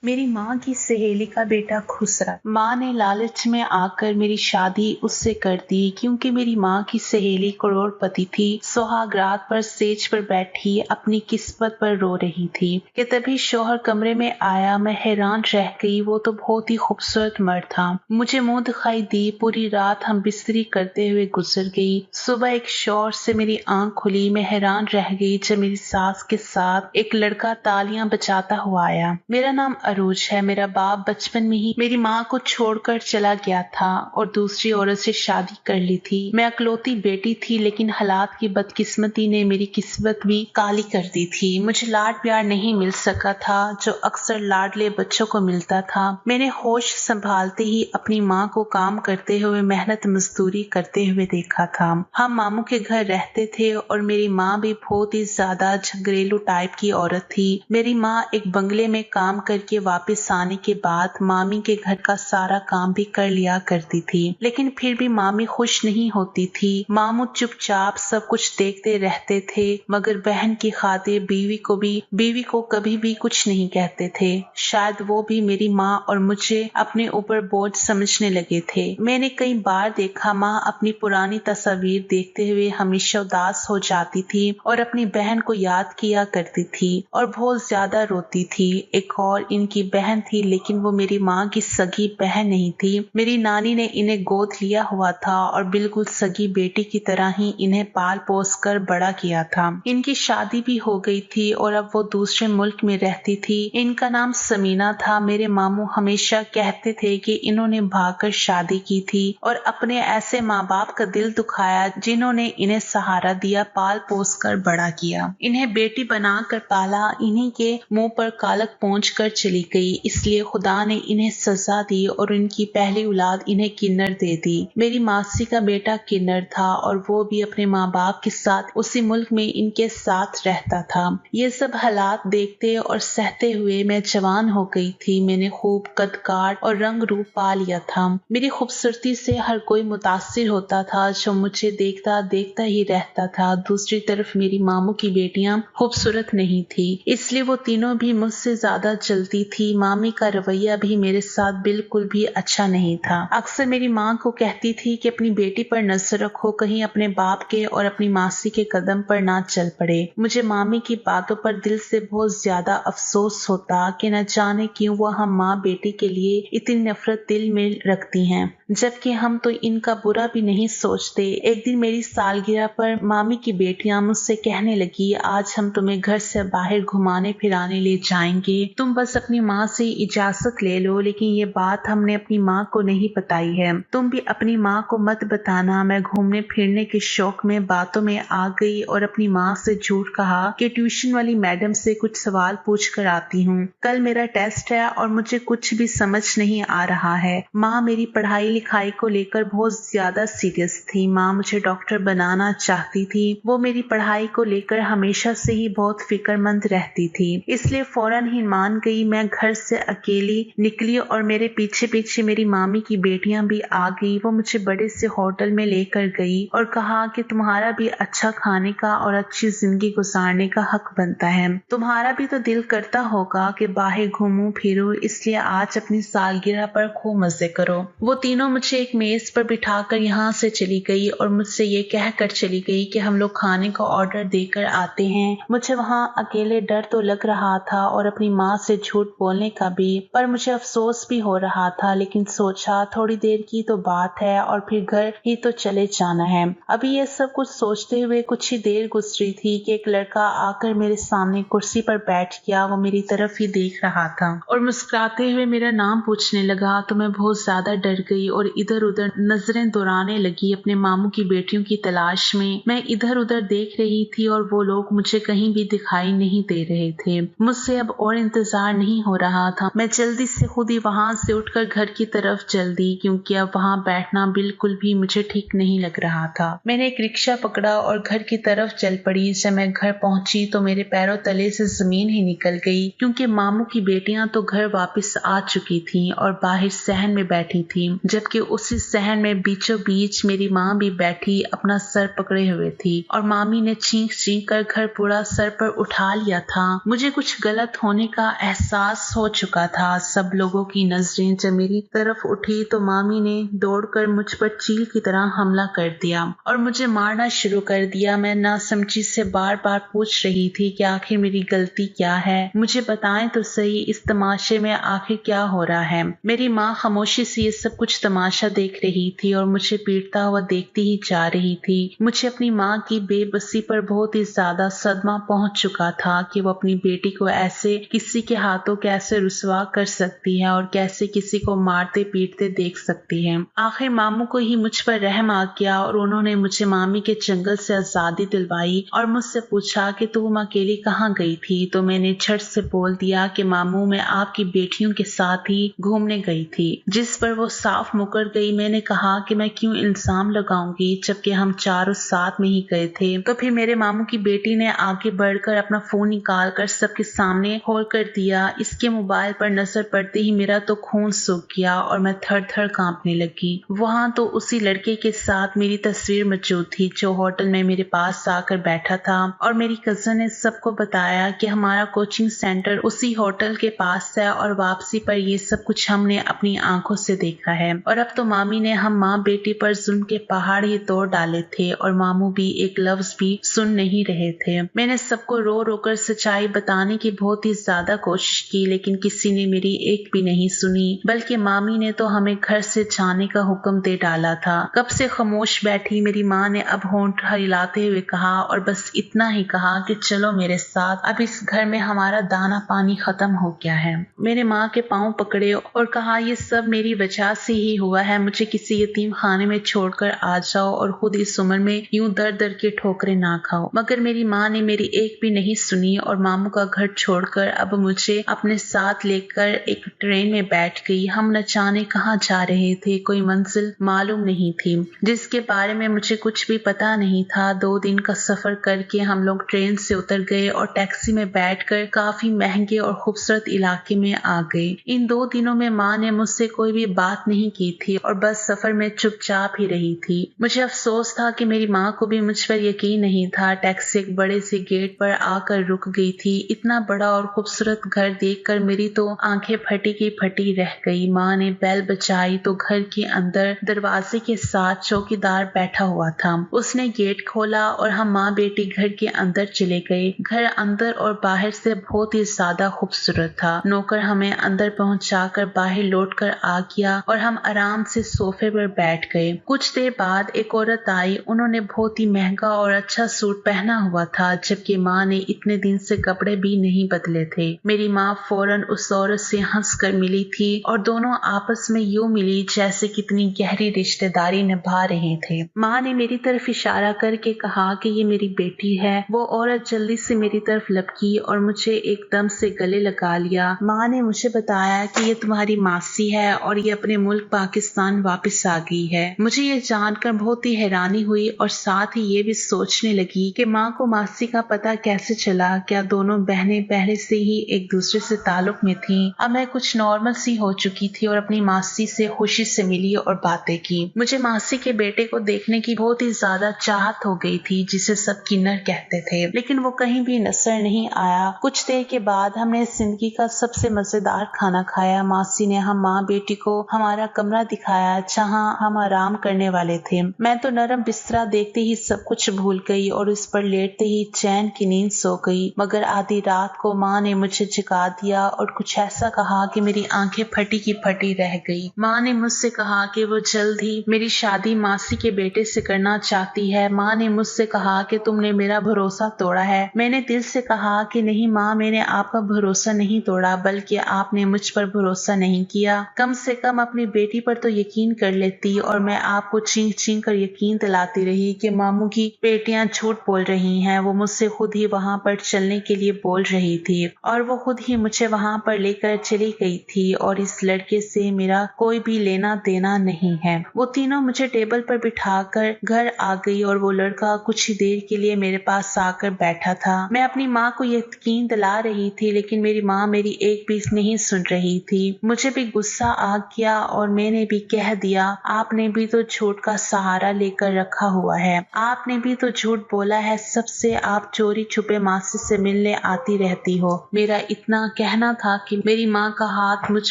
मेरी माँ की सहेली का बेटा खुसरा। माँ ने लालच में आकर मेरी शादी उससे कर दी क्योंकि मेरी माँ की सहेली करोड़पति थी। सुहागरात पर सेज पर बैठी अपनी किस्मत पर रो रही थी कि तभी शौहर कमरे में आया। मैं हैरान रह गई, वो तो बहुत ही खूबसूरत मर्द था। मुझे मुंह दिखाई दी। पूरी रात हम बिस्तरी करते हुए गुजर गई। सुबह एक शोर से मेरी आंख खुली। मैं हैरान रह गई जब मेरी सास के साथ एक लड़का तालियां बजाता हुआ आया। मेरा नाम अरूज है। मेरा बाप बचपन में ही मेरी माँ को छोड़कर चला गया था और दूसरी औरत से शादी कर ली थी। मैं अकलौती बेटी थी, लेकिन हालात की बदकिस्मती ने मेरी किस्मत भी काली कर दी थी। मुझे लाड प्यार नहीं मिल सका था जो अक्सर लाडले बच्चों को मिलता था। मैंने होश संभालते ही अपनी माँ को काम करते हुए, मेहनत मजदूरी करते हुए देखा था। हम मामू के घर रहते थे और मेरी माँ भी बहुत ही ज्यादा घरेलू टाइप की औरत थी। मेरी माँ एक बंगले में काम करके वापस आने के बाद मामी के घर का सारा काम भी कर लिया करती थी, लेकिन फिर भी मामी खुश नहीं होती थी। मामू चुपचाप सब कुछ देखते रहते थे, मगर बहन की खातिर बीवी को कभी भी कुछ नहीं कहते थे। शायद वो भी मेरी माँ और मुझे अपने ऊपर बोझ समझने लगे थे। मैंने कई बार देखा माँ अपनी पुरानी तस्वीर देखते हुए हमेशा उदास हो जाती थी और अपनी बहन को याद किया करती थी और बहुत ज्यादा रोती थी। एक और इनकी बहन थी, लेकिन वो मेरी माँ की सगी बहन नहीं थी। मेरी नानी ने इन्हें गोद लिया हुआ था और बिल्कुल सगी बेटी की तरह ही इन्हें पाल पोस कर बड़ा किया था। इनकी शादी भी हो गई थी और अब वो दूसरे मुल्क में रहती थी। इनका नाम समीना था। मेरे मामू हमेशा कहते थे कि इन्होंने भागकर शादी की थी और अपने ऐसे माँ बाप का दिल दुखाया जिन्होंने इन्हें सहारा दिया, पाल पोस कर बड़ा किया, इन्हें बेटी बना कर पाला। इन्हीं के मुंह पर कालक पहुँच कर चली गई, इसलिए खुदा ने इन्हें सजा दी और इनकी पहली औलाद इन्हें किन्नर दे दी। मेरी मासी का बेटा किन्नर था और वो भी अपने माँ बाप के साथ उसी मुल्क में इनके साथ रहता था। ये सब हालात देखते और सहते हुए मैं जवान हो गई थी। मैंने खूब कद काट और रंग रूप पा लिया था। मेरी खूबसूरती से हर कोई मुतासिर होता था जो मुझे देखता देखता ही रहता था। दूसरी तरफ मेरी मामू की बेटियां खूबसूरत नहीं थी, इसलिए वो तीनों भी मुझसे ज्यादा जलती थी। मामी का रवैया भी मेरे साथ बिल्कुल भी अच्छा नहीं था। अक्सर मेरी माँ को कहती थी कि अपनी बेटी पर नजर रखो, कहीं अपने बाप के और अपनी मासी के कदम पर ना चल पड़े। मुझे मामी की बातों पर दिल से बहुत ज्यादा अफसोस होता कि न जाने क्यों वो हम माँ बेटी के लिए इतनी नफरत दिल में रखती हैं, जबकि हम तो इनका बुरा भी नहीं सोचते। एक दिन मेरी सालगिरह पर मामी की बेटियां मुझसे कहने लगी, आज हम तुम्हें घर से बाहर घुमाने फिराने ले जाएंगे, तुम बस अपनी माँ से इजाजत ले लो। लेकिन ये बात हमने अपनी माँ को नहीं बताई है, तुम भी अपनी माँ को मत बताना। मैं घूमने फिरने के शौक में बातों में आ गई और अपनी माँ से झूठ कहा कि ट्यूशन वाली मैडम से कुछ सवाल पूछ कर आती हूँ, कल मेरा टेस्ट है और मुझे कुछ भी समझ नहीं आ रहा है। माँ मेरी पढ़ाई लिखाई को लेकर बहुत ज्यादा सीरियस थी। माँ मुझे डॉक्टर बनाना चाहती थी। वो मेरी पढ़ाई को लेकर हमेशा से ही बहुत फिक्रमंद रहती थी, इसलिए फौरन ही मान गई। मैं घर से अकेली निकली और मेरे पीछे पीछे मेरी मामी की बेटियां भी आ गई। वो मुझे बड़े से होटल में लेकर गई और कहा कि तुम्हारा भी अच्छा खाने का और अच्छी जिंदगी गुजारने का हक बनता है, तुम्हारा भी तो दिल करता होगा कि बाहर घूमूं फिरूं, इसलिए आज अपनी सालगिरह पर खूब मजे करो। वो तीनों मुझे एक मेज पर बिठाकर यहाँ से चली गई और मुझसे ये कहकर चली गई कि हम लोग खाने का ऑर्डर देकर आते हैं। मुझे वहाँ अकेले डर तो लग रहा था और अपनी माँ से झूठ बोलने का भी, पर मुझे अफसोस भी हो रहा था। लेकिन सोचा थोड़ी देर की तो बात है और फिर घर ही तो चले जाना है। अभी ये सब कुछ सोचते हुए कुछ ही देर गुजरी थी कि एक लड़का आकर मेरे सामने कुर्सी पर बैठ गया। वो मेरी तरफ ही देख रहा था और मुस्कुराते हुए मेरा नाम पूछने लगा। तो मैं बहुत ज्यादा डर गई और इधर उधर नजरें दौड़ाने लगी अपने मामू की बेटियों की तलाश में। मैं इधर उधर देख रही थी और वो लोग मुझे कहीं भी दिखाई नहीं दे रहे थे। मुझसे अब और इंतजार नहीं हो रहा था। मैं जल्दी से खुद ही वहां से उठकर घर की तरफ चल दी, क्योंकि अब वहां बैठना बिल्कुल भी मुझे ठीक नहीं लग रहा था। मैंने एक रिक्शा पकड़ा और घर की तरफ चल पड़ी। जब मैं घर पहुंची तो मेरे पैरों तले से जमीन ही निकल गई, क्योंकि मामू की बेटियां तो घर वापस आ चुकी थीं और बाहर सहन में बैठी थी, जबकि उसी सहन में बीचों बीच मेरी माँ भी बैठी अपना सर पकड़े हुए थी और मामी ने चीख चीख कर घर पूरा सर पर उठा लिया था। मुझे कुछ गलत होने का एहसास एहसास हो चुका था। सब लोगों की नजरें जब मेरी तरफ उठी तो मामी ने दौड़कर मुझ पर चील की तरह हमला कर दिया और मुझे मारना शुरू कर दिया। मैं नासमझी से बार बार पूछ रही थी कि आखिर मेरी गलती क्या है, मुझे बताएं तो सही, इस तमाशे में आखिर क्या हो रहा है। मेरी माँ खामोशी से ये सब कुछ तमाशा देख रही थी और मुझे पीटता हुआ देखती ही जा रही थी। मुझे अपनी माँ की बेबसी पर बहुत ही ज्यादा सदमा पहुंच चुका था कि वो अपनी बेटी को ऐसे किसी के हाथों कैसे रुसवा कर सकती है और कैसे किसी को मारते पीटते देख सकती है। आखिर मामू को ही मुझ पर रहम आ गया और उन्होंने मुझे मामी के जंगल से आजादी दिलवाई और मुझसे पूछा कि तुम अकेली कहाँ गई थी। तो मैंने झट से बोल दिया कि मामू मैं आपकी बेटियों के साथ ही घूमने गई थी, जिस पर वो साफ मुकर गई। मैंने कहा कि मैं क्यों इल्जाम लगाऊंगी जबकि हम चारों साथ में ही गए थे। तो फिर मेरे मामू की बेटी ने आगे बढ़कर अपना फोन निकाल कर सबके सामने होल्ड कर दिया। इसके मोबाइल पर नजर पड़ते ही मेरा तो खून सूख गया और मैं थर थर कांपने लगी। वहां तो उसी लड़के के साथ मेरी तस्वीर मौजूद थी जो होटल में मेरे पास आकर बैठा था और मेरी कजन ने सबको बताया कि हमारा कोचिंग सेंटर उसी होटल के पास है और वापसी पर ये सब कुछ हमने अपनी आंखों से देखा है। और अब तो मामी ने हम माँ बेटी पर जुल्म के पहाड़ ही तोड़ डाले थे और मामू भी एक लफ्ज भी सुन नहीं रहे थे। मैंने सबको रो रो कर सच्चाई बताने की बहुत ही ज्यादा कोशिश की लेकिन किसी ने मेरी एक भी नहीं सुनी, बल्कि मामी ने तो हमें घर से जाने का हुक्म दे डाला था। कब से खामोश बैठी मेरी माँ ने अब होंठ हिलाते हुए कहा और बस इतना ही कहा कि चलो मेरे साथ, अब इस घर में हमारा दाना पानी खत्म हो गया है। मेरे माँ के पांव पकड़े और कहा ये सब मेरी वजह से ही हुआ है, मुझे किसी यतीम खाने में छोड़कर आ जाओ और खुद इस उम्र में यूं दर दर के ठोकरें ना खाओ। मगर मेरी माँ ने मेरी एक भी नहीं सुनी और मामू का घर छोड़कर अब मुझे अपने साथ लेकर एक ट्रेन में बैठ गई। हम न जाने कहाँ जा रहे थे, कोई मंजिल मालूम नहीं थी जिसके बारे में मुझे कुछ भी पता नहीं था। 2 दिन का सफर करके हम लोग ट्रेन से उतर गए और टैक्सी में बैठकर काफी महंगे और खूबसूरत इलाके में आ गए। इन 2 दिनों में माँ ने मुझसे कोई भी बात नहीं की थी और बस सफर में चुपचाप ही रही थी। मुझे अफसोस था कि मेरी माँ को भी मुझ पर यकीन नहीं था। टैक्सी एक बड़े से गेट पर आकर रुक गई थी। इतना बड़ा और खूबसूरत घर देखकर मेरी तो आंखें फटी की फटी रह गई। माँ ने बेल बजाई तो घर के अंदर दरवाजे के साथ चौकीदार बैठा हुआ था। उसने गेट खोला और हम माँ बेटी घर के अंदर चले गए। घर अंदर और बाहर से बहुत ही ज्यादा खूबसूरत था। नौकर हमें अंदर पहुंचाकर बाहर लौटकर आ गया और हम आराम से सोफे पर बैठ गए। कुछ देर बाद एक औरत आई। उन्होंने बहुत ही महंगा और अच्छा सूट पहना हुआ था जबकि माँ ने इतने दिन से कपड़े भी नहीं बदले थे। मेरी माँ फौरन उस औरत से हंसकर मिली थी और दोनों आपस में यूं मिली जैसे कितनी गहरी रिश्तेदारी निभा रहे थे। माँ ने मेरी तरफ इशारा करके कहा कि ये मेरी बेटी है। वो औरत जल्दी से मेरी तरफ लपकी और मुझे एकदम से गले लगा लिया। माँ ने मुझे बताया कि ये तुम्हारी मासी है और ये अपने मुल्क पाकिस्तान वापस आ गई है। मुझे ये जानकर बहुत ही हैरानी हुई और साथ ही ये भी सोचने लगी कि माँ को मासी का पता कैसे चला। क्या दोनों बहनें पहले से ही एक दूसरे से ताल्लुक में थीं? अब मैं कुछ नॉर्मल सी हो चुकी थी और अपनी मासी से खुशी से मिली और बातें की। मुझे मासी के बेटे को देखने की बहुत ही ज्यादा चाहत हो गई थी जिसे सब किन्नर कहते थे, लेकिन वो कहीं भी नजर नहीं आया। कुछ देर के बाद हमने जिंदगी का सबसे मजेदार खाना खाया। मासी ने हम माँ बेटी को हमारा कमरा दिखाया जहाँ हम आराम करने वाले थे। मैं तो नरम बिस्तरा देखते ही सब कुछ भूल गई और उस पर लेटते ही चैन की नींद सो गई। मगर आधी रात को माँ ने मुझे जगा दिया और कुछ ऐसा कहा कि मेरी आंखें फटी की फटी रह गई। माँ ने मुझसे कहा कि वो जल्द ही मेरी शादी मासी के बेटे से करना चाहती है। माँ ने मुझसे कहा कि तुमने मेरा भरोसा तोड़ा है। मैंने दिल से कहा कि नहीं माँ, मैंने आपका भरोसा नहीं तोड़ा, बल्कि आपने मुझ पर भरोसा नहीं किया। कम से कम अपनी बेटी पर तो यकीन कर लेती। और मैं आपको चीख चीख कर यकीन दिलाती रही कि मामू की बेटियां झूठ बोल रही हैं। वो मुझसे खुद ही वहाँ पर चलने के लिए बोल रही थी और वो खुद ही मुझे वहाँ पर लेकर चली गई थी और इस लड़के से मेरा कोई भी लेना देना नहीं है। वो तीनों मुझे टेबल पर बिठाकर घर आ गई और वो लड़का कुछ ही देर के लिए मेरे पास आकर बैठा था। मैं अपनी माँ को यकीन दिला रही थी लेकिन मेरी माँ मेरी एक भी नहीं सुन रही थी। मुझे भी गुस्सा आ गया और मैंने भी कह दिया, आपने भी तो झूठ का सहारा लेकर रखा हुआ है। आपने भी तो झूठ बोला है सबसे। आप चोरी छुपे मासी से मिलने आती रहती हो। मेरा इतना कहना था कि मेरी माँ का हाथ मुझ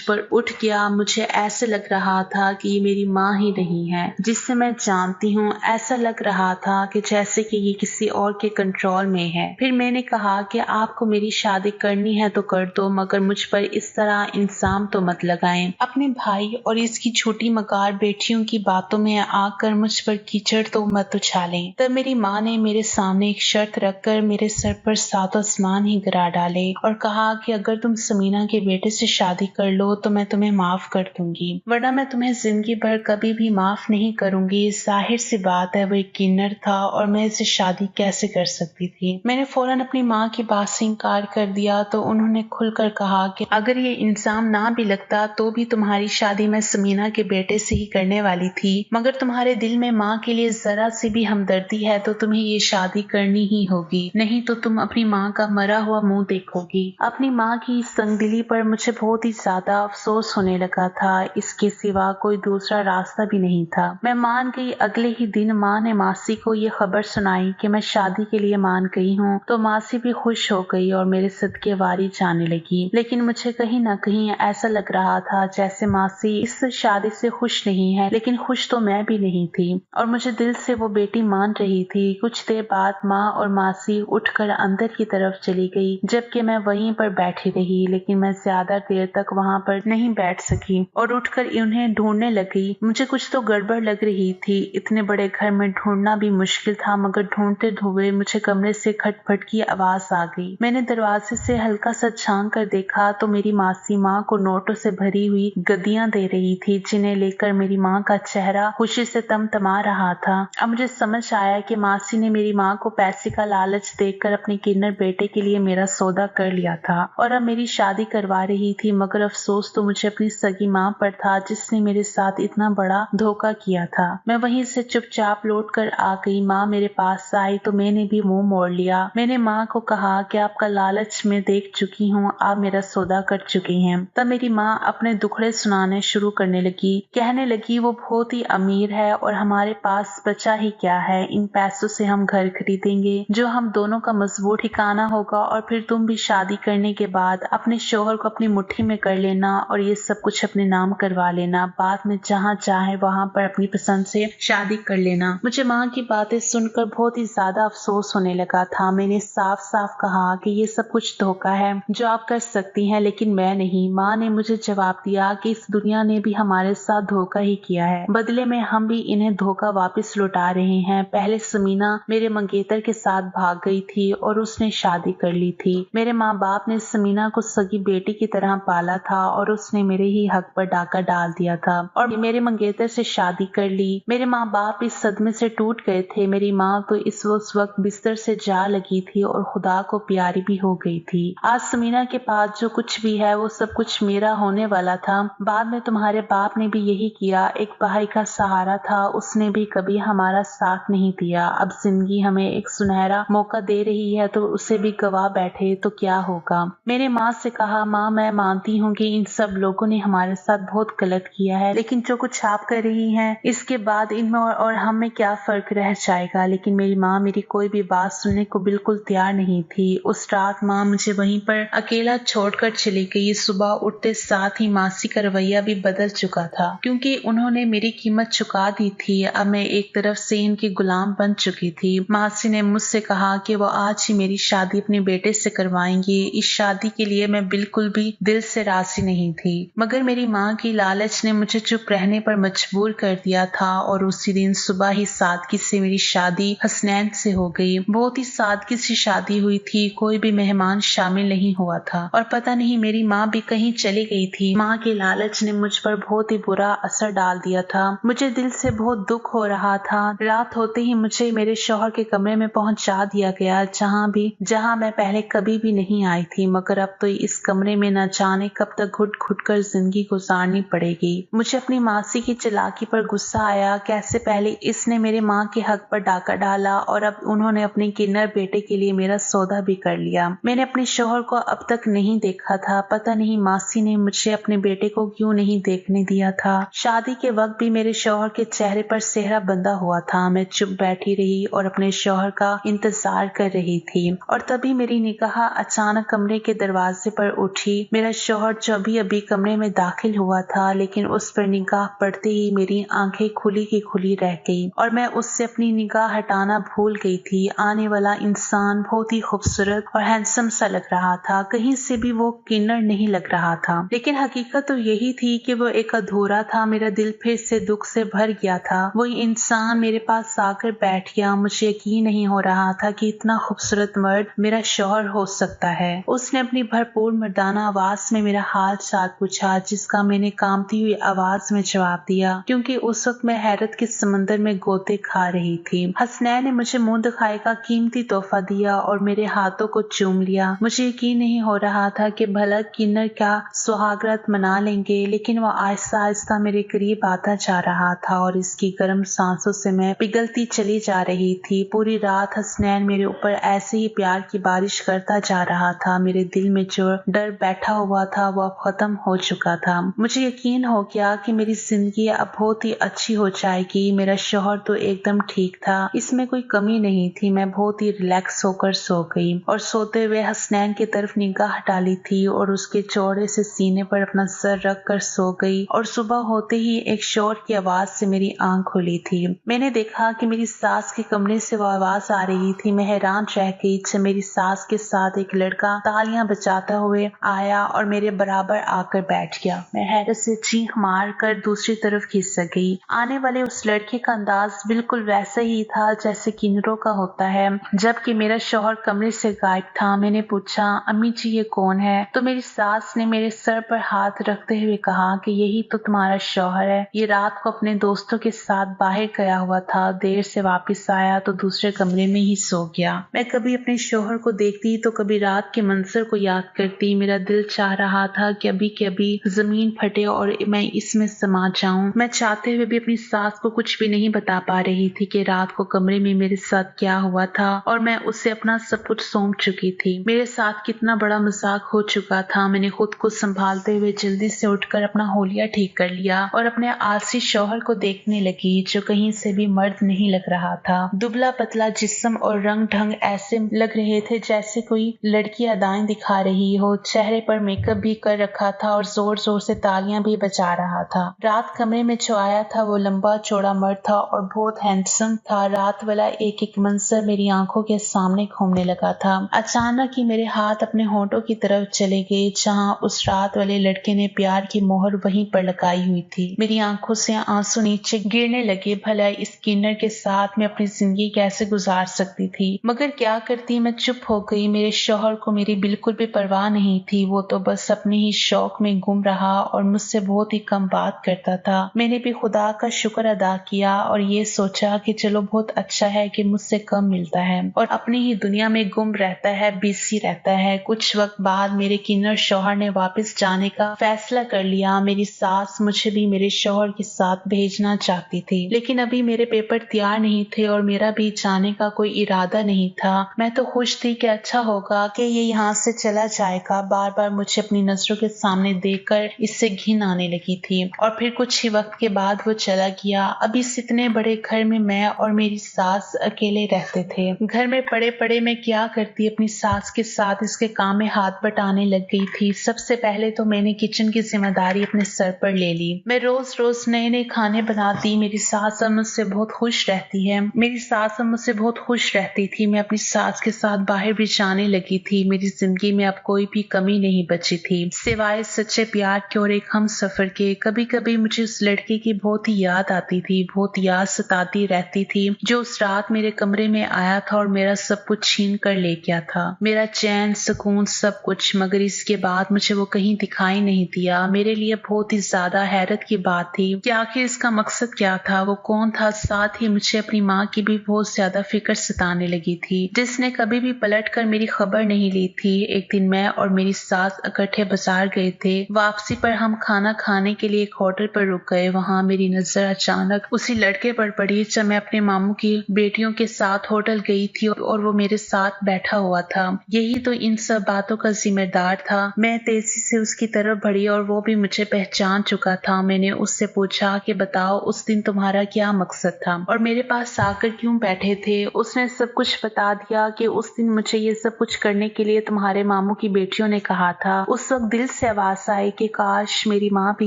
पर उठ गया। मुझे ऐसे लग रहा था कि ये मेरी माँ ही नहीं है जिससे मैं जानती हूँ। ऐसा लग रहा था कि जैसे कि ये किसी और के कंट्रोल में है। फिर मैंने कहा कि आपको मेरी शादी करनी है तो कर दो, मगर मुझ पर इस तरह इल्जाम तो मत लगाएं। अपने भाई और इसकी छोटी मकार बेटियों की बातों में आकर मुझ पर कीचड़ तो मत उछालें। तब मेरी माँ ने मेरे सामने एक शर्त रखकर मेरे सर पर सात आसमान ही गिरा डाले और कहा कि अगर तुम समीना के बेटे से शादी कर लो तो मैं तुम्हें माफ कर दूंगी, वरना मैं तुम्हें जिंदगी भर कभी भी माफ नहीं करूंगी। जाहिर सी बात है वो एक किन्नर था और मैं इससे शादी कैसे कर सकती थी। मैंने फौरन अपनी माँ की बात से इनकार कर दिया तो उन्होंने खुलकर कहा कि अगर ये इल्जाम ना भी लगता तो भी तुम्हारी शादी मैं समीना के बेटे से ही करने वाली थी, मगर तुम्हारे दिल में माँ के लिए जरा सी भी हमदर्दी है तो तुम्हें ये शादी करनी ही होगी, नहीं तो तुम अपनी माँ का मरा हुआ मुंह देखोगी। अपनी माँ की संगदिली पर मुझे बहुत ही ज्यादा अफसोस होने लगा था। इसके सिवा कोई दूसरा रास्ता भी नहीं था। मैं मान गई। अगले ही दिन माँ ने मासी को ये खबर सुनाई कि मैं शादी के लिए मान गई हूँ तो मासी भी खुश हो गई और मेरे सदके वारी जाने लगी। लेकिन मुझे कहीं ना कहीं ऐसा लग रहा था जैसे मासी इस शादी से खुश नहीं है, लेकिन खुश तो मैं भी नहीं थी और मुझे दिल से वो बेटी मान रही थी। कुछ देर बाद माँ और मासी उठकर अंदर की तरफ चली गई, जबकि मैं वहीं पर बैठी रही। लेकिन मैं ज्यादा देर तक वहां पर नहीं बैठ सकी और उठकर उन्हें ढूंढने लगी। मुझे कुछ तो गड़बड़ लग रही थी। इतने बड़े घर में ढूंढना भी मुश्किल था, मगर ढूंढते हुए मुझे कमरे से खटपट की आवाज आ गई। मैंने दरवाजे से हल्का सा झांक कर देखा तो मेरी मासी माँ को नोटों से भरी हुई गद्दियां दे रही थी, जिन्हें लेकर मेरी माँ का चेहरा खुशी से तमतमा रहा था। अब मुझे समझ आया कि मासी ने मेरी माँ को पैसे का लालच देकर अपने किन्नर बेटे के लिए मेरा सौदा कर लिया था और अब मेरी शादी करवा रही थी। मगर अफसोस तो मुझे अपनी सगी माँ पर था जिसने मेरे साथ इतना बड़ा धोखा किया था। मैं वहीं से चुपचाप लौट कर आ गई। माँ मेरे पास आई तो मैंने भी मुंह मोड़ लिया। मैंने माँ को कहा कि आपका लालच मैं देख चुकी हूँ, आप मेरा सौदा कर चुकी हैं। तब मेरी माँ अपने दुखड़े सुनाने शुरू करने लगी। कहने लगी वो बहुत ही अमीर है और हमारे पास बचा ही क्या है। इन पैसों से हम घर खरीदेंगे जो हम दोनों का मजबूत ठिकाना होगा और फिर तुम भी शादी करने के बाद अपने शोहर को अपनी मुट्ठी में कर लेना और ये सब कुछ अपने नाम करवा लेना। बाद में जहाँ चाहे वहाँ पर अपनी पसंद से शादी कर लेना। मुझे माँ की बातें सुनकर बहुत ही ज्यादा अफसोस होने लगा था। मैंने साफ साफ कहा कि ये सब कुछ धोखा है जो आप कर सकती हैं, लेकिन मैं नहीं। माँ ने मुझे जवाब दिया कि इस दुनिया ने भी हमारे साथ धोखा ही किया है, बदले में हम भी इन्हें धोखा वापस लौटा रहे हैं। पहले समीना मेरे मंगेतर के साथ भाग गई थी और उसने शादी कर ली थी। मेरे माँ बाप ने समीना को सगी बेटी की तरह पाला था और उसने मेरे ही हक पर डाका डाल दिया था और मेरे मंगेतर से शादी कर ली। मेरे माँ बाप इस सदमे से टूट गए थे। मेरी माँ तो इस वक्त बिस्तर से जा लगी थी और खुदा को प्यारी भी हो गई थी। आज समीना के पास जो कुछ भी है वो सब कुछ मेरा होने वाला था। बाद में तुम्हारे बाप ने भी यही किया। एक भाई का सहारा था, उसने भी कभी हमारा साथ नहीं दिया। अब जिंदगी हमें एक सुनहरा मौका दे रही है तो उसे भी गवा बैठे तो क्या होगा। मैंने माँ से कहा, माँ मैं मानती हूँ कि इन सब लोगों ने हमारे साथ बहुत गलत किया है, लेकिन जो कुछ आप कर रही हैं इसके बाद इनमें और हम में क्या फर्क रह जाएगा। लेकिन मेरी माँ मेरी कोई भी बात सुनने को बिल्कुल तैयार नहीं थी। उस रात माँ मुझे वहीं पर अकेला छोड़कर चली गई। सुबह उठते साथ ही मासी का रवैया भी बदल चुका था, क्योंकि उन्होंने मेरी कीमत चुका दी थी। अब मैं एक तरफ से इनकी गुलाम बन चुकी थी। मासी ने मुझसे कहा कि वो आज ही मेरी शादी अपने बेटे से करवाएंगी। इस शादी के लिए मैं बिल्कुल भी दिल से राजी नहीं थी, मगर मेरी माँ की लालच ने मुझे चुप रहने पर मजबूर कर दिया था और उसी दिन सुबह ही सादगी से मेरी शादी हसनैन से हो गई। बहुत ही सादगी से शादी हुई थी, कोई भी मेहमान शामिल नहीं हुआ था और पता नहीं मेरी माँ भी कहीं चली गई थी। माँ के लालच ने मुझ पर बहुत ही बुरा असर डाल दिया था। मुझे दिल से बहुत दुख हो रहा था। रात होते ही मुझे मेरे शौहर के कमरे में पहुंचा दिया गया, जहां मैं पहले कभी भी नहीं आई थी, मगर अब तो इस कमरे में न जाने कब तक घुट घुट कर जिंदगी गुजारनी पड़ेगी। मुझे अपनी मासी की चालाकी पर गुस्सा आया। कैसे पहले इसने मेरे माँ के हक पर डाका डाला और अब उन्होंने अपने किन्नर बेटे के लिए मेरा सौदा भी कर लिया। मैंने अपने शौहर को अब तक नहीं देखा था। पता नहीं मासी ने मुझे अपने बेटे को क्यों नहीं देखने दिया था। शादी के वक्त भी मेरे शौहर के चेहरे पर सेहरा बंधा हुआ था। मैं चुप बैठी रही और अपने शौहर का इंतजार कर रही थी और तभी मेरी निगाह अचानक कमरे के दरवाजे दरवाजे पर उठी। मेरा शौहर जो अभी कमरे में दाखिल हुआ था, लेकिन उस पर निगाह पड़ते ही मेरी आंखें खुली की खुली रह गई और मैं उससे अपनी निगाह हटाना भूल गई थी। आने वाला इंसान बहुत ही खूबसूरत और हैंडसम सा लग रहा था, कहीं से भी वो किन्नर नहीं लग रहा था। लेकिन हकीकत तो यही थी कि वो एक अधूरा था। मेरा दिल फिर से दुख से भर गया था। वो इंसान मेरे पास आकर बैठ गया। मुझे यकीन नहीं हो रहा था कि इतना खूबसूरत मर्द मेरा शौहर हो सकता है। उसने अपनी भरपूर मर्दाना आवाज में मेरा हाल चाल पूछा, जिसका मैंने कांपती हुई आवाज में जवाब दिया, क्योंकि उस वक्त मैं हैरत के समंदर में गोते खा रही थी। हसनैन ने मुझे मुंह दिखाए का कीमती तोहफा दिया और मेरे हाथों को चूम लिया। मुझे यकीन नहीं हो रहा था कि भला किन्नर क्या सुहागरात मना लेंगे, लेकिन वो आहिस्ता आहिस्ता मेरे करीब आता जा रहा था और इसकी गर्म सांसों से मैं पिघलती चली जा रही थी। पूरी रात हसनैन मेरे ऊपर ऐसे ही प्यार की बारिश करता जा रहा था। मेरे दिल में जो डर बैठा हुआ था वो अब खत्म हो चुका था। मुझे यकीन हो गया कि मेरी जिंदगी अब बहुत ही अच्छी हो जाएगी। मेरा शौहर तो एकदम ठीक था, इसमें कोई कमी नहीं थी। मैं बहुत ही रिलैक्स होकर सो गई और सोते हुए हसनैन की तरफ निगाह डाली थी और उसके चौड़े से सीने पर अपना सर रख कर सो गई। और सुबह होते ही एक शोर की आवाज से मेरी आंख खुली थी। मैंने देखा कि मेरी सास के कमरे से वो आवाज आ रही थी। मैं हैरान रह गई जब मेरी सास के साथ एक लड़का तालियां बजाता हुए आया और मेरे बराबर आकर बैठ गया। मैं हैरत से चीख मार कर दूसरी तरफ खिसक गई। आने वाले उस लड़के का अंदाज बिल्कुल वैसा ही था जैसे किन्नरों का होता है। जबकि मेरा शौहर कमरे से गायब था। मैंने पूछा, अम्मी जी ये कौन है? तो मेरी सास ने मेरे सर पर हाथ रखते हुए कहा कि यही तो तुम्हारा शौहर है। ये रात को अपने दोस्तों के साथ बाहर गया हुआ था, देर से वापस आया तो दूसरे कमरे में ही सो गया। मैं कभी अपने शौहर को देखती तो कभी रात के मंजर को याद करती। मेरा दिल चाह रहा था कि अभी जमीन फटे और मैं इसमें समा जाऊं। मैं चाहते हुए भी अपनी सास को कुछ भी नहीं बता पा रही थी कि रात को कमरे में मेरे साथ क्या हुआ था और मैं उससे अपना सब कुछ सौंप चुकी थी। मेरे साथ कितना बड़ा मजाक हो चुका था। मैंने खुद को संभालते हुए जल्दी से उठकर अपना होलिया ठीक कर लिया और अपने आलसी शौहर को देखने लगी, जो कहीं से भी मर्द नहीं लग रहा था। दुबला पतला जिस्म और रंग ढंग ऐसे लग रहे थे जैसे कोई लड़की अदाएं दिखा रही हो। चेहरे पर मेकअप भी कर रखा था और जोर जोर से तालियां भी बजा रहा था। रात कमरे में जो आया था वो लंबा चौड़ा मर्द था और बहुत हैंडसम था। रात वाला एक एक मंजर मेरी आंखों के सामने घूमने लगा था। अचानक ही मेरे हाथ अपने होंठों की तरफ चले गए, जहां उस रात वाले लड़के ने प्यार की मोहर वहीं पर लगाई हुई थी। मेरी आंखों से आंसू नीचे गिरने लगे। भला इस किन्नर के साथ मैं अपनी जिंदगी कैसे गुजार सकती थी, मगर क्या करती। मैं चुप हो गई। मेरे शौहर को मेरी बिल्कुल भी परवाह नहीं थी। वो तो बस अपने ही शौक में गुम रहा और मुझसे बहुत ही कम बात करता था। मैंने भी खुदा का शुक्र अदा किया और ये सोचा कि चलो बहुत अच्छा है कि मुझसे कम मिलता है और अपनी ही दुनिया में गुम रहता है, बिजी रहता है। कुछ वक्त बाद मेरे किन्नर शौहर ने वापस जाने का फैसला कर लिया। मेरी सास मुझे भी मेरे शौहर के साथ भेजना चाहती थी, लेकिन अभी मेरे पेपर तैयार नहीं थे और मेरा भी जाने का कोई इरादा नहीं था। मैं तो खुश थी कि अच्छा होगा कि ये यहाँ से चला जाएगा। बार बार मुझे अपनी नजरों के सामने देखकर इससे घिन आने लगी थी और फिर कुछ ही वक्त के बाद वो चला गया। अब इस इतने बड़े घर में मैं और मेरी सास अकेले रहते थे। घर में पड़े पड़े मैं क्या करती, अपनी सास के साथ इसके काम में हाथ बटाने लग गई थी। सबसे पहले तो मैंने किचन की जिम्मेदारी अपने सर पर ले ली। मैं रोज रोज नए नए खाने बनाती। मेरी सास मुझसे बहुत खुश रहती है। मेरी सास मुझसे बहुत खुश रहती थी। मैं अपनी सास के साथ बाहर भी जाने लगी थी। मेरी जिंदगी में अब कोई भी कमी नहीं बची थी सिवाय सच्चे प्यार के और एक हम सफर के। कभी कभी मुझे उस लड़के की बहुत ही याद आती थी, बहुत याद सताती रहती थी, जो उस रात मेरे कमरे में आया था और मेरा सब कुछ छीन कर ले गया था, मेरा चैन सुकून सब कुछ। मगर इसके बाद मुझे वो कहीं दिखाई नहीं दिया। मेरे लिए बहुत ही ज्यादा हैरत की बात थी कि आखिर इसका मकसद क्या था, वो कौन था। साथ ही मुझे अपनी माँ की भी बहुत ज्यादा फिक्र सताने लगी थी, जिसने कभी भी पलट कर मेरी खबर नहीं ली थी। एक दिन मैं और मेरी सास इकट्ठे बाजार गए थे। वापसी पर हम खाना खाने के लिए एक होटल पर रुक गए। वहाँ मेरी नजर अचानक उसी लड़के पर पड़ी जब मैं अपने मामू की बेटियों के साथ होटल गई थी और वो मेरे साथ बैठा हुआ था। यही तो इन सब बातों का जिम्मेदार था। मैं तेजी से उसकी तरफ बढ़ी और वो भी मुझे पहचान चुका था। मैंने उससे पूछा कि बताओ उस दिन तुम्हारा क्या मकसद था और मेरे पास आकर क्यों बैठे थे। उसने सब कुछ बता दिया कि उस दिन मुझे ये सब कुछ करने के लिए तुम्हारे मामू मामू की बेटियों ने कहा था। उस वक्त दिल से आवाज आई कि काश मेरी माँ भी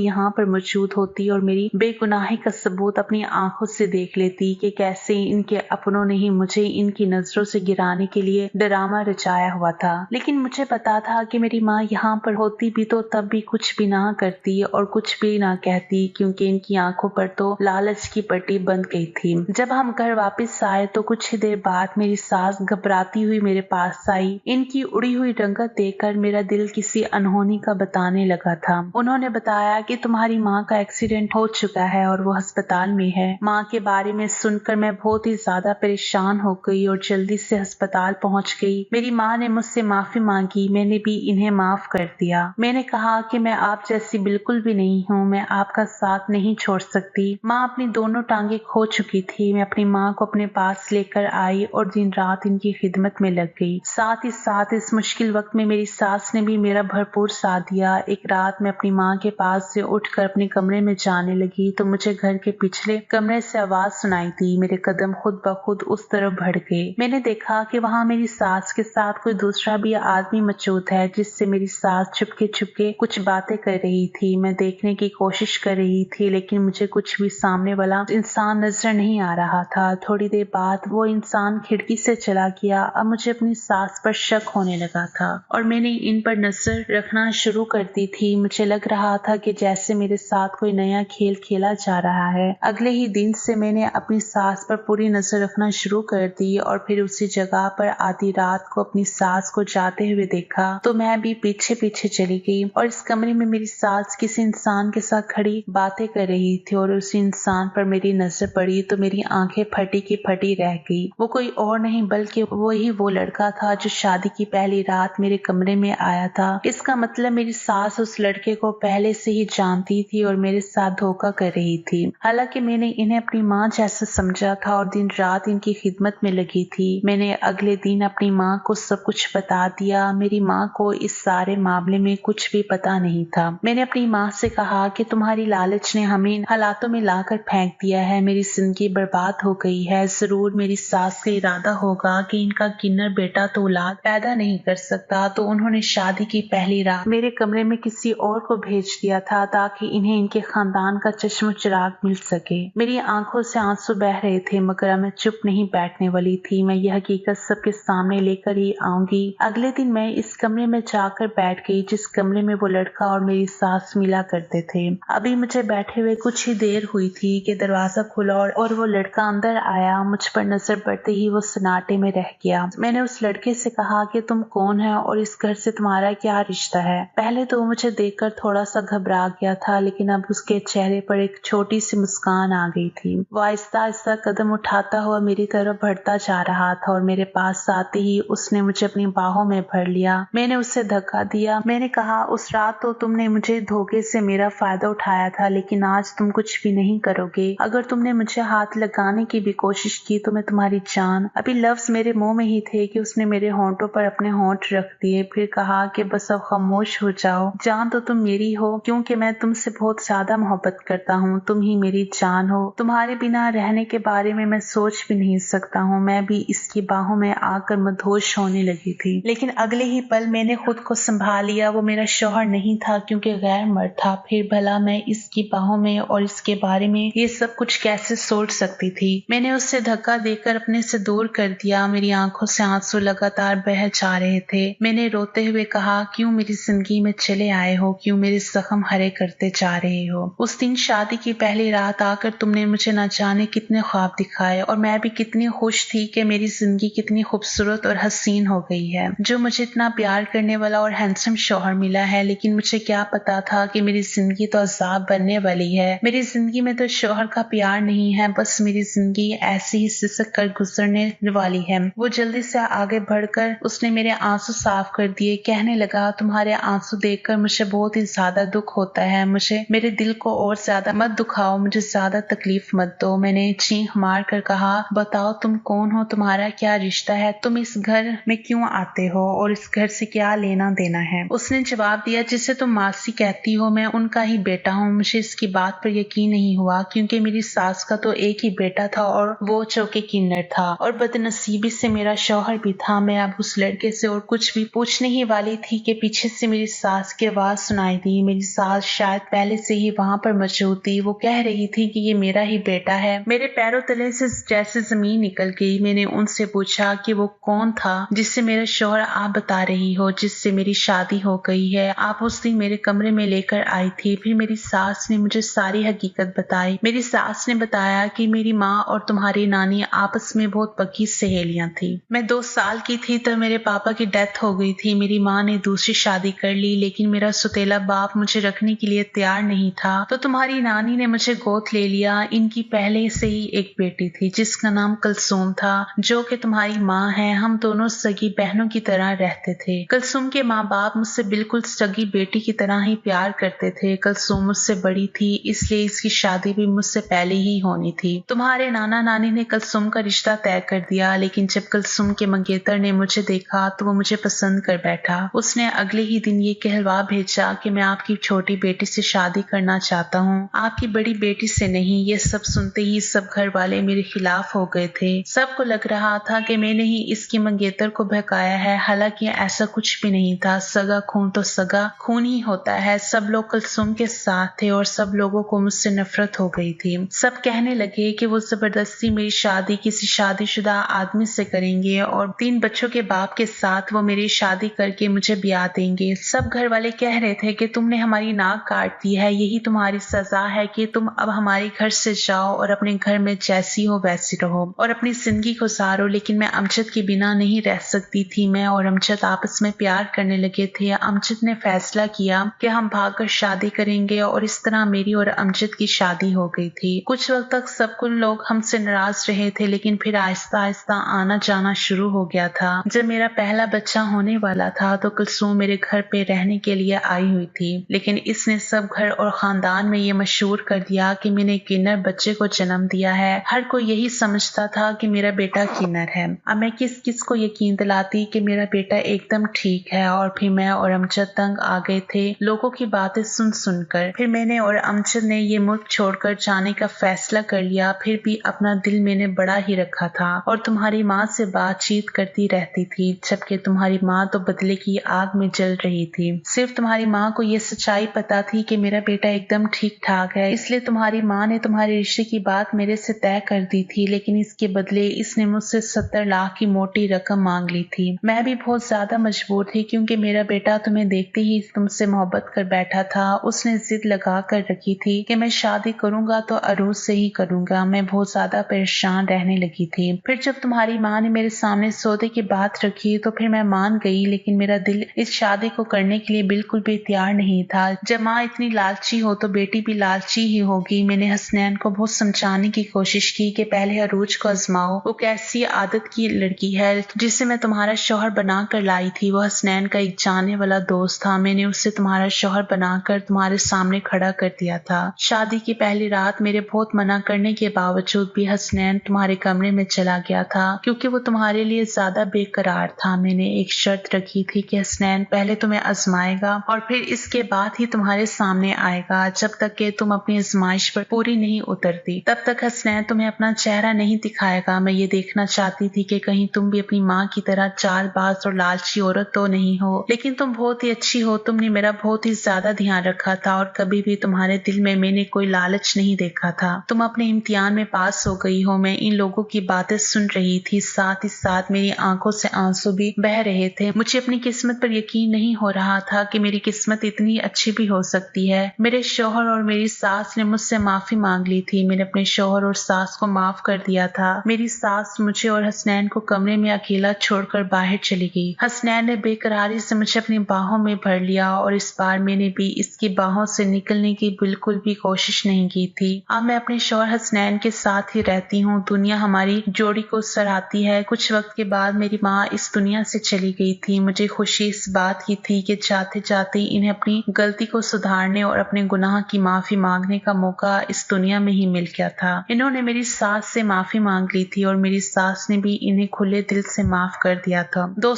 यहाँ पर मौजूद होती और मेरी बेगुनाही का सबूत अपनी आंखों से देख लेती कि कैसे इनके अपनों ने ही मुझे इनकी नजरों से गिराने के लिए ड्रामा रचाया हुआ था। लेकिन मुझे पता था कि मेरी माँ यहाँ पर होती भी तो तब भी कुछ भी ना करती और कुछ भी ना कहती, क्योंकि इनकी आंखों पर तो लालच की पट्टी बंध गई थी। जब हम घर वापस आए तो कुछ ही देर बाद मेरी सास घबराती हुई मेरे पास आई। इनकी उड़ी हुई रंगत देखकर मेरा दिल किसी अनहोनी का बताने लगा था। उन्होंने बताया कि तुम्हारी माँ का एक्सीडेंट हो चुका है और वो अस्पताल में है। माँ के बारे में सुनकर मैं बहुत ही ज्यादा परेशान हो गई और जल्दी से अस्पताल पहुंच गई। मेरी माँ ने मुझसे माफी मांगी, मैंने भी इन्हें माफ कर दिया। मैंने कहा कि मैं आप जैसी बिल्कुल भी नहीं हूँ, मैं आपका साथ नहीं छोड़ सकती। माँ अपनी दोनों टांगे खो चुकी थी। मैं अपनी माँ को अपने पास लेकर आई और दिन रात इनकी खिदमत में लग गई। साथ ही साथ इस मुश्किल वक्त में मेरी सास ने भी मेरा भरपूर साथ दिया। एक रात मैं अपनी माँ के पास से उठकर अपने कमरे में जाने लगी तो मुझे घर के पिछले कमरे से आवाज सुनाई दी। मेरे कदम खुद ब खुद उस तरफ बढ़ गए। मैंने देखा कि वहाँ मेरी सास के साथ कोई दूसरा भी आदमी मौजूद है, जिससे मेरी सास चुपके चुपके कुछ बातें कर रही थी। मैं देखने की कोशिश कर रही थी लेकिन मुझे कुछ भी सामने वाला इंसान नजर नहीं आ रहा था। थोड़ी देर बाद वो इंसान खिड़की से चला गया। अब मुझे अपनी सास पर शक होने लगा था और मैंने इन पर नजर रखना शुरू कर दी थी। मुझे लग रहा था कि जैसे मेरे साथ कोई नया खेल खेला जा रहा है। अगले ही दिन से मैंने अपनी सास पर पूरी नजर रखना शुरू कर दी और फिर उसी जगह पर आधी रात को अपनी सास को जाते हुए देखा तो मैं भी पीछे पीछे चली गई और इस कमरे में मेरी सास किसी इंसान के साथ खड़ी बातें कर रही थी और उसी इंसान पर मेरी नजर पड़ी तो मेरी आंखें फटी की फटी रह गई। वो कोई और नहीं बल्कि वही वो लड़का था जो शादी की पहली रात मेरे कमरे में आया था। इसका मतलब मेरी सास उस लड़के को पहले से ही जानती थी और मेरे साथ धोखा कर रही थी। हालांकि मैंने इन्हें अपनी माँ जैसा समझा था और दिन रात इनकी खिदमत में लगी थी। मैंने अगले दिन अपनी माँ को सब कुछ बता दिया। मेरी माँ को इस सारे मामले में कुछ भी पता नहीं था। मैंने अपनी माँ से कहा कि तुम्हारी लालच ने हमें इन हालातों में लाकर फेंक दिया है। मेरी जिंदगी बर्बाद हो गई है। जरूर मेरी सास का इरादा होगा कि इनका किन्नर बेटा तो औलाद पैदा नहीं कर सकता, तो उन्होंने शादी की पहली रात मेरे कमरे में किसी और को भेज दिया था ताकि इन्हें इनके खानदान का चश्म चिराग मिल सके। मेरी आंखों से आंसू बह रहे थे मगर मैं चुप नहीं बैठने वाली थी। मैं यह हकीकत सबके सामने लेकर ही आऊंगी। अगले दिन मैं इस कमरे में जाकर बैठ गई जिस कमरे में वो लड़का और मेरी सास मिला करते थे। अभी मुझे बैठे हुए कुछ ही देर हुई थी कि दरवाजा खुला और वो लड़का अंदर आया। मुझ पर नजर पड़ते ही वो सन्नाटे में रह गया। मैंने उस लड़के से कहा कि तुम कौन है और इस घर से तुम्हारा क्या रिश्ता है। पहले तो वो मुझे देखकर थोड़ा सा घबरा गया था लेकिन अब उसके चेहरे पर एक छोटी सी मुस्कान आ गई थी। वो आहिस्ता आहिस्ता कदम उठाता हुआ मेरी तरफ बढ़ता जा रहा था और मेरे पास आते ही उसने मुझे अपनी बाहों में भर लिया। मैंने उसे धक्का दिया। मैंने कहा, उस रात तो तुमने मुझे धोखे से मेरा फायदा उठाया था लेकिन आज तुम कुछ भी नहीं करोगे। अगर तुमने मुझे हाथ लगाने की भी कोशिश की तो मैं तुम्हारी जान। अभी लफ्ज मेरे मुंह में ही थे कि उसने मेरे होंठों पर अपने होंठ रख दिए, फिर कहा कि बस अब खामोश हो जाओ। जान तो तुम मेरी हो क्योंकि मैं तुमसे बहुत ज्यादा मोहब्बत करता हूँ। तुम ही मेरी जान हो। तुम्हारे बिना रहने के बारे में मैं सोच भी नहीं सकता हूँ। मैं भी इसकी बाहों में आकर मदहोश होने लगी थी लेकिन अगले ही पल मैंने खुद को संभाल लिया। वो मेरा शौहर नहीं था क्योंकि गैर मर्द था। फिर भला मैं इसकी बाहों में और इसके बारे में ये सब कुछ कैसे सोच सकती थी। मैंने उसे धक्का देकर अपने से दूर कर दिया। मेरी आंखों से आंसू लगातार बह जा रहे थे। मैंने रोते हुए कहा, क्यों मेरी जिंदगी में चले आए हो? क्यों मेरे जख्म हरे करते जा रहे हो? उस दिन शादी की पहली रात आकर तुमने मुझे न जाने कितने ख्वाब दिखाए और मैं भी कितनी खुश थी कि मेरी जिंदगी कितनी खूबसूरत और हसीन हो गई है। जो मुझे इतना प्यार करने वाला और हैंडसम शौहर मिला है, लेकिन मुझे क्या पता था कि मेरी जिंदगी तो अजाब बनने वाली है। मेरी जिंदगी में तो शौहर का प्यार नहीं है, बस मेरी जिंदगी ऐसी ही सिसक कर गुजरने वाली है। वो जल्दी से आगे बढ़कर उसने मेरे आंसू साफ कर दिए। कहने लगा, तुम्हारे आंसू देखकर मुझे बहुत ही ज्यादा दुख होता है। मुझे मेरे दिल को और ज्यादा मत दुखाओ, मुझे ज्यादा तकलीफ मत दो। मैंने चीख मार कर कहा, बताओ तुम कौन हो? तुम्हारा क्या रिश्ता है? तुम इस घर में क्यों आते हो और इस घर से क्या लेना देना है? उसने जवाब दिया, जिसे तुम मासी कहती हो मैं उनका ही बेटा हूँ। मुझे इसकी बात पर यकीन नहीं हुआ क्योंकि मेरी सास का तो एक ही बेटा था और वो चौके किन्नर था और बदनसीबी से मेरा शौहर भी था। मैं अब उस लड़के से और कुछ भी पूछने ही वाली थी कि पीछे से मेरी सास की आवाज सुनाई दी। मेरी सास शायद पहले से ही वहां पर मौजूद थी। वो कह रही थी कि ये मेरा ही बेटा है। मेरे पैरों तले से जैसे जमीन निकल गई। मैंने उनसे पूछा कि वो कौन था जिससे मेरा शौहर आप बता रही हो, जिससे मेरी शादी हो गई है। आप उस दिन मेरे कमरे में लेकर आई थी। फिर मेरी सास ने मुझे सारी हकीकत बताई। मेरी सास ने बताया कि मेरी माँ और तुम्हारी नानी आपस में बहुत पक्की सहेलियां थी। मैं 2 साल की थी तब मेरे पापा की डेथ हो गई थी। मेरी माँ ने दूसरी शादी कर ली, लेकिन मेरा सुतेला बाप मुझे रखने के लिए तैयार नहीं था, तो तुम्हारी नानी ने मुझे गोद ले लिया। इनकी पहले से ही एक बेटी थी जिसका नाम कुलसुम था, जो कि तुम्हारी माँ है। हम दोनों सगी बहनों की तरह रहते थे। कुलसुम के माँ बाप मुझसे बिल्कुल सगी बेटी की तरह ही प्यार करते थे। कुलसुम मुझसे बड़ी थी, इसलिए इसकी शादी भी मुझसे पहले ही होनी थी। तुम्हारे नाना नानी ने कुलसुम का रिश्ता तय कर दिया, लेकिन जब कुलसुम के मंगेतर ने मुझे देखा तो वो मुझे पसंद कर बैठा। उसने अगले ही दिन ये कहलवा भेजा कि मैं आपकी छोटी बेटी से शादी करना चाहता हूँ, आपकी बड़ी बेटी से नहीं। ये सब सुनते ही सब घर वाले मेरे खिलाफ हो गए थे। सबको लग रहा था कि मैंने ही इसके मंगेतर को बहकाया है, हालांकि ऐसा कुछ भी नहीं था। सगा खून तो सगा खून ही होता है। सब लोग कुलसुम के साथ थे और सब लोगों को मुझसे नफरत हो गई थी। सब कहने लगे कि वो जबरदस्ती मेरी शादी किसी शादीशुदा आदमी से करेंगे और 3 बच्चों के बाप के साथ वो मेरी शादी करके मुझे ब्याह देंगे। सब घर वाले कह रहे थे कि तुमने हमारी नाक काट दी है, यही तुम्हारी सजा है कि तुम अब हमारे घर से जाओ और अपने घर में जैसी हो वैसी रहो और अपनी जिंदगी गुजारो। लेकिन मैं अमजद के बिना नहीं रह सकती थी। मैं और अमजद आपस में प्यार करने लगे थे। अमजद ने फैसला किया कि हम भागकर शादी करेंगे और इस तरह मेरी और अमजद की शादी हो गई थी। कुछ वक्त तक सब कुछ लोग हमसे नाराज रहे थे, लेकिन फिर आहिस्ता आहिस्ता आना जाना शुरू हो गया था। जब मेरा पहला बच्चा होने वाला था तो कुलसुम मेरे घर पे रहने के लिए आई हुई थी, लेकिन इसने सब घर और खानदान में ये मशहूर कर दिया कि मैंने किन्नर बच्चे को जन्म दिया है। हर कोई यही समझता था कि मेरा बेटा किन्नर है। अब मैं किस किस को यकीन दिलाती कि मेरा बेटा एकदम ठीक है। और फिर मैं और अमजद तंग आ गए थे लोगों की बातें सुन सुनकर। फिर मैंने और अमजद ने ये मुल्क छोड़कर जाने का फैसला कर लिया। फिर भी अपना दिल मैंने बड़ा ही रखा था और तुम्हारी माँ से बातचीत करती रहती थी, जबकि तुम्हारी माँ तो बदले की आग में जल रही थी। सिर्फ तुम्हारी माँ को ये सच्चाई पता थी कि मेरा बेटा एकदम ठीक ठाक है, इसलिए तुम्हारी माँ ने तुम्हारे रिश्ते की बात मेरे से तय कर दी थी। लेकिन इसके बदले इसने मुझसे 70 लाख की मोटी रकम मांग ली थी। मैं भी बहुत ज्यादा मजबूर थी, क्योंकि मेरा बेटा तुम्हें देखते ही तुमसे मोहब्बत कर बैठा था। उसने जिद लगा कर रखी थी कि मैं शादी करूंगा तो अरूज से ही करूंगा। मैं बहुत ज्यादा परेशान रहने लगी थी। फिर जब तुम्हारी माँ ने मेरे सामने सौदे की बात रखी तो फिर मैं मान गई, लेकिन मेरा दिल इस शादी को करने के लिए बिल्कुल भी तैयार नहीं था। जब माँ इतनी लालची हो तो बेटी भी लालची ही होगी। मैंने हसनैन को बहुत समझाने की कोशिश की कि पहले अरूज को आजमाओ, वो कैसी आदत की लड़की है जिसे मैं तुम्हारा शौहर बना कर लाई थी। वो हसनैन का एक जाने वाला दोस्त था। मैंने उसे तुम्हारा शौहर बनाकर तुम्हारे सामने खड़ा कर दिया था। शादी की पहली रात मेरे बहुत मना करने के बावजूद भी हसनैन तुम्हारे कमरे में चला गया था, क्योंकि वो तुम्हारे लिए ज्यादा बेकरार था। मैंने एक शर्त रखी थी कि हसनैन पहले तुम्हें आजमाएगा और फिर इसके बाद ही तुम्हारे सामने आएगा। जब तक कि तुम अपनी आजमाइश पर पूरी नहीं उतरती तब तक हसनैन तुम्हें अपना चेहरा नहीं दिखाएगा। मैं ये देखना चाहती थी कि कहीं तुम भी अपनी माँ की तरह चालबाज और लालची औरत तो नहीं हो। लेकिन तुम बहुत ही अच्छी हो। तुमने मेरा बहुत ही ज्यादा ध्यान रखा था और कभी भी तुम्हारे दिल में मैंने कोई लालच नहीं देखा था। तुम अपने इम्तिहान में पास हो गई हो। मैं इन लोगों की बातें सुन रही थी, साथ ही साथ मेरी आंखों से आंसू भी बह रहे थे। मुझे अपनी किस्मत पर यकीन नहीं हो रहा था कि मेरी किस्मत इतनी अच्छी भी हो सकती है। मेरे शौहर और मेरी सास ने मुझसे माफी मांग ली थी। मैंने अपने शौहर और सास को माफ कर दिया था। मेरी सास मुझे और हसनैन को कमरे में अकेला छोड़कर बाहर चली गई। हसनैन ने बेकरारी से मुझे अपनी बाहों में भर लिया और इस बार मैंने भी इसकी बाहों से निकलने की बिल्कुल भी कोशिश नहीं की थी। अब मैं अपने शौहर हसनैन के साथ ही रहती हूँ। दुनिया हमारी जोड़ी को सराहती है। कुछ वक्त के बाद मेरी माँ इस दुनिया से चली गई थी। मुझे खुशी इस बात की थी कि जाते जाते इन्हें अपनी गलती को सुधारने और अपने गुनाह की माफी मांगने का मौका इस दुनिया में ही मिल गया था। इन्होंने मेरी सास से माफी मांग ली थी और मेरी सास ने भी इन्हें खुले दिल से माफ कर दिया था।